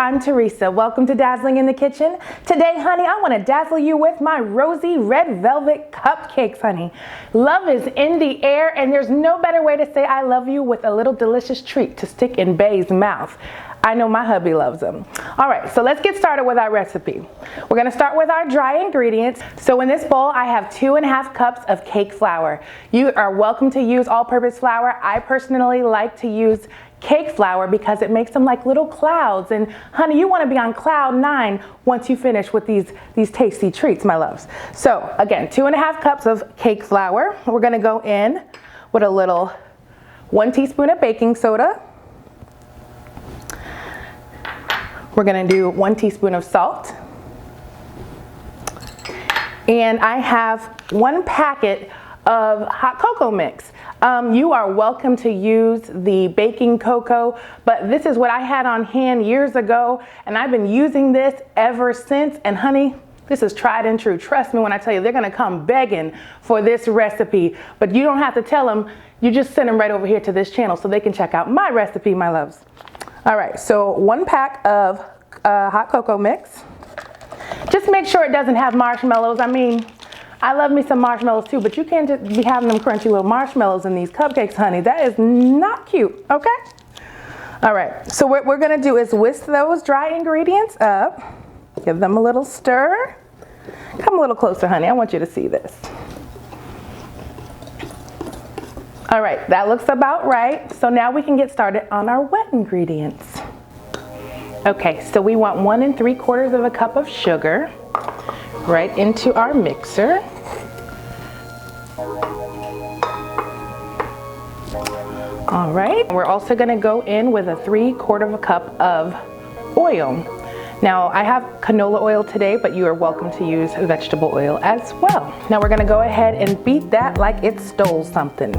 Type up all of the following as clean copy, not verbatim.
I'm Teresa. Welcome to Dazzling in the Kitchen. Today, honey, I want to dazzle you with my rosy red velvet cupcakes, honey. Love is in the air, and there's no better way to say I love you with a little delicious treat to stick in Bae's mouth. I know my hubby loves them. All right, so let's get started with our recipe. We're gonna start with our dry ingredients. So in this bowl, I have 2½ cups of cake flour. You are welcome to use all-purpose flour. I personally like to use cake flour because it makes them like little clouds. And honey, you wanna be on cloud 9 once you finish with these tasty treats, my loves. So again, 2½ cups of cake flour. We're gonna go in with a little 1 teaspoon of baking soda. We're gonna do 1 teaspoon of salt. And I have 1 packet of hot cocoa mix. You are welcome to use the baking cocoa, but this is what I had on hand years ago, and I've been using this ever since. And honey, this is tried and true. Trust me when I tell you, they're gonna come begging for this recipe, but you don't have to tell them. You just send them right over here to this channel so they can check out my recipe, my loves. All right, so 1 pack of hot cocoa mix. Just make sure it doesn't have marshmallows. I mean, I love me some marshmallows too, but you can't just be having them crunchy little marshmallows in these cupcakes, honey. That is not cute, okay? All right, so what we're gonna do is whisk those dry ingredients up, give them a little stir. Come a little closer, honey, I want you to see this. All right, that looks about right. So now we can get started on our wet ingredients. Okay, so we want 1 3/4 cup of sugar right into our mixer. All right, we're also gonna go in with a 3/4 cup of oil. Now I have canola oil today, but you are welcome to use vegetable oil as well. Now we're gonna go ahead and beat that like it stole something.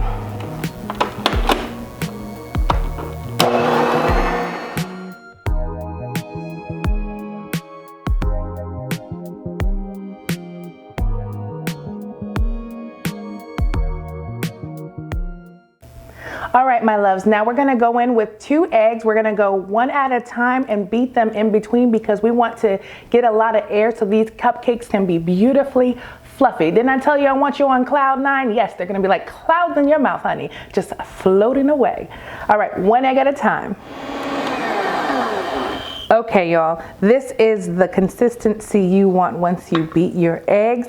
All right, my loves, now we're gonna go in with 2 eggs. We're gonna go 1 at a time and beat them in between because we want to get a lot of air so these cupcakes can be beautifully fluffy. Didn't I tell you I want you on cloud 9? Yes, they're gonna be like clouds in your mouth, honey, just floating away. All right, 1 egg at a time. Okay, y'all, this is the consistency you want once you beat your eggs.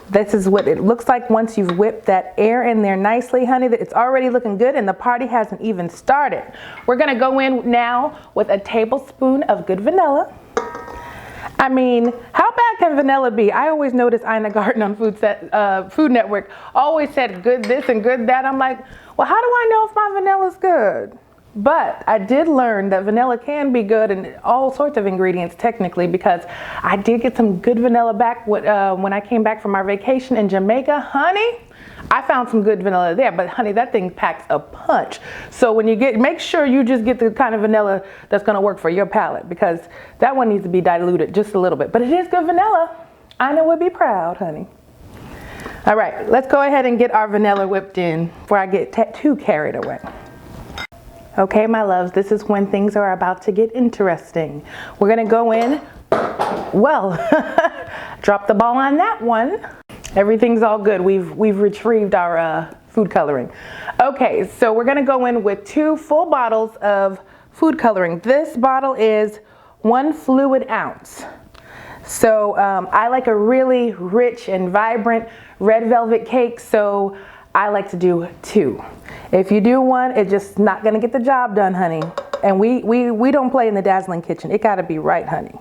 This is what it looks like once you've whipped that air in there nicely, honey. It's already looking good and the party hasn't even started. We're gonna go in now with a tablespoon of good vanilla. I mean, how bad can vanilla be? I always notice Ina Garten on Food Network always said good this and good that. I'm like, well, how do I know if my vanilla's good? But I did learn that vanilla can be good in all sorts of ingredients technically, because I did get some good vanilla back when I came back from our vacation in Jamaica. Honey, I found some good vanilla there, but honey, that thing packs a punch. So when you make sure you just get the kind of vanilla that's gonna work for your palate, because that one needs to be diluted just a little bit, but it is good vanilla. Ina would be proud, honey. All right, let's go ahead and get our vanilla whipped in before I get too carried away. Okay, my loves, this is when things are about to get interesting. We're gonna go in, well, drop the ball on that one. Everything's all good. We've retrieved our food coloring. Okay, so we're gonna go in with 2 full bottles of food coloring. This bottle is 1 fluid ounce. So I like a really rich and vibrant red velvet cake, so I like to do 2. If you do 1, it's just not gonna get the job done, honey. And we don't play in the Dazzling kitchen. It gotta be right, honey.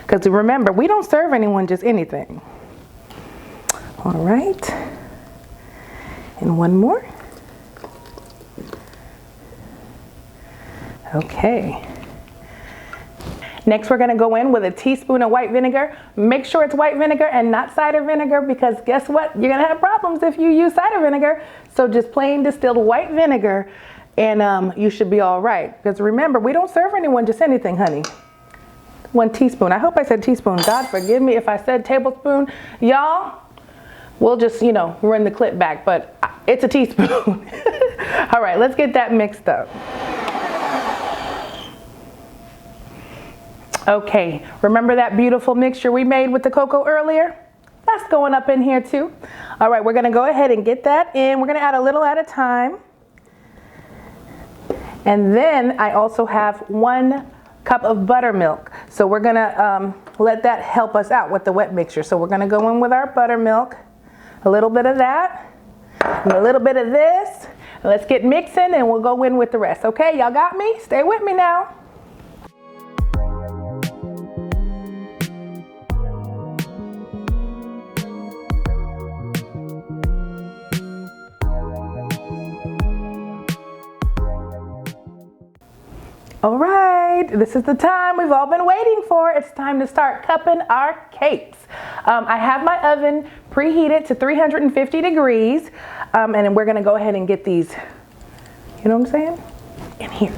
Because remember, we don't serve anyone just anything. All right. And 1 more. Okay. Next, we're gonna go in with a teaspoon of white vinegar. Make sure it's white vinegar and not cider vinegar, because guess what? You're gonna have problems if you use cider vinegar. So just plain distilled white vinegar, and you should be all right. Because remember, we don't serve anyone just anything, honey. 1 teaspoon. I hope I said teaspoon. God forgive me if I said tablespoon. Y'all, we'll just, run the clip back, but it's a teaspoon. All right, let's get that mixed up. Okay, remember that beautiful mixture we made with the cocoa earlier? That's going up in here too. All right, we're gonna go ahead and get that in. We're gonna add a little at a time. And then I also have 1 cup of buttermilk. So we're gonna let that help us out with the wet mixture. So we're gonna go in with our buttermilk, a little bit of that, and a little bit of this. Let's get mixing and we'll go in with the rest. Okay, y'all got me? Stay with me now. All right, this is the time we've all been waiting for. It's time to start cupping our cakes. I have my oven preheated to 350 degrees, and then we're gonna go ahead and get these, you know what I'm saying, in here.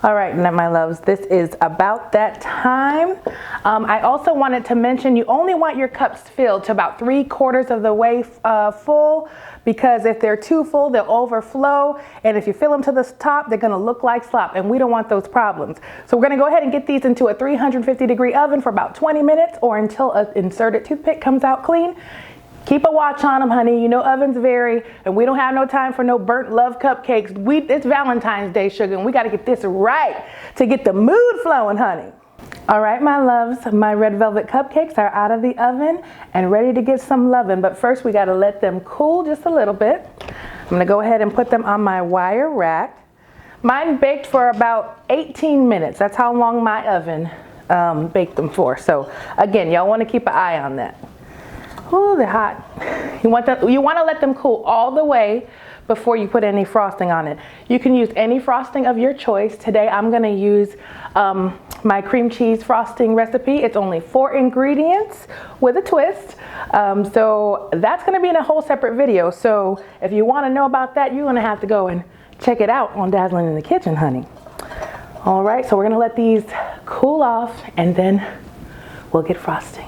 All right, now my loves, this is about that time. I also wanted to mention you only want your cups filled to about 3/4 of the way full, because if they're too full, they'll overflow. And if you fill them to the top, they're gonna look like slop, and we don't want those problems. So we're gonna go ahead and get these into a 350 degree oven for about 20 minutes or until an inserted toothpick comes out clean. Keep a watch on them, honey. You know ovens vary, and we don't have no time for no burnt love cupcakes. It's Valentine's Day, sugar, and we got to get this right to get the mood flowing, honey. All right, my loves, my red velvet cupcakes are out of the oven and ready to get some loving. But first, we got to let them cool just a little bit. I'm going to go ahead and put them on my wire rack. Mine baked for about 18 minutes. That's how long my oven baked them for. So again, y'all want to keep an eye on that. Oh, they're hot. You want to let them cool all the way before you put any frosting on it. You can use any frosting of your choice. Today I'm going to use my cream cheese frosting recipe. It's only 4 ingredients with a twist. So that's going to be in a whole separate video. So if you want to know about that, you're going to have to go and check it out on Dazzling in the Kitchen, honey. All right, so we're going to let these cool off and then we'll get frosting.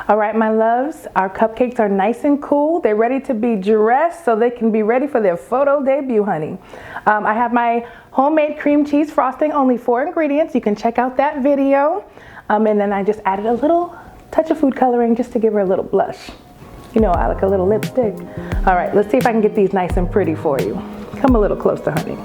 All right, my loves, our cupcakes are nice and cool. They're ready to be dressed so they can be ready for their photo debut, honey. I have my homemade cream cheese frosting, only 4 ingredients. You can check out that video. And then I just added a little touch of food coloring just to give her a little blush. You know, I like a little lipstick. All right, let's see if I can get these nice and pretty for you. Come a little closer, honey.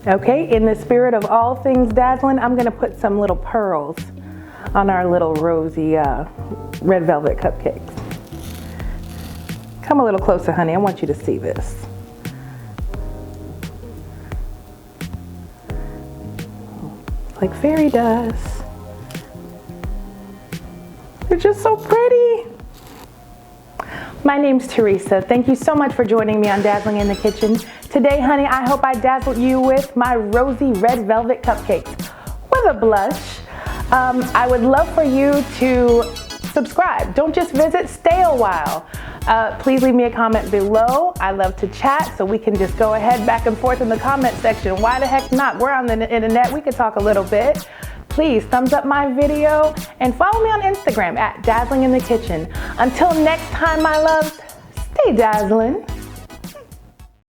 Okay, in the spirit of all things dazzling, I'm gonna put some little pearls on our little rosy red velvet cupcakes. Come a little closer, honey, I want you to see this. Like fairy dust. They're just so pretty. My name's Teresa. Thank you so much for joining me on Dazzling in the Kitchen. Today, honey, I hope I dazzled you with my rosy red velvet cupcakes with a blush. I would love for you to subscribe. Don't just visit, stay a while. Please leave me a comment below. I love to chat, so we can just go ahead back and forth in the comment section. Why the heck not? We're on the internet. We could talk a little bit. Please thumbs up my video and follow me on Instagram at Dazzling in the Kitchen. Until next time, my loves, stay dazzling.